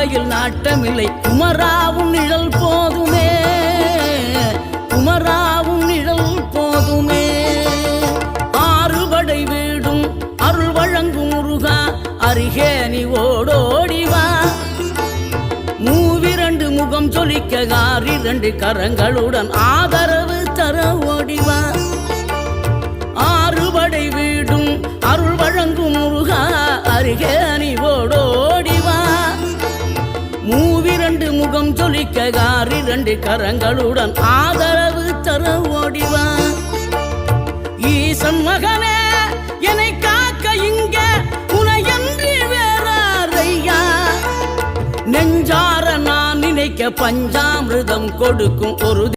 மாளிகையில் நாட்டமில்லை குமராவும் நிழல் போதுமே, குமராவும் நிழல் போதுமே. ஆறுபடை வீடும் அருள் வழங்கும் முருகா அருகே நீ ஓடோடிவா. மூவிரண்டு முகம் சொலிக்க ஆறிரண்டு கரங்களுடன் ஆதரவு தர ஓடிவா. ஆறுபடை வீடும் அருள் வழங்கும் முருகா அருகே நீ ஓடோடிவா. மூவிரண்டு முகம் சொலிக்க ஆறிரண்டு கரங்களுடன் ஆதரவு தர ஓடிவா. ஈசன் மகனே என்னை காக்க இங்க உனையன்றி வேறாரையா. நெஞ்சார நான் நினைக்க பஞ்சாமிர்தம் கொடுக்கும் ஒரு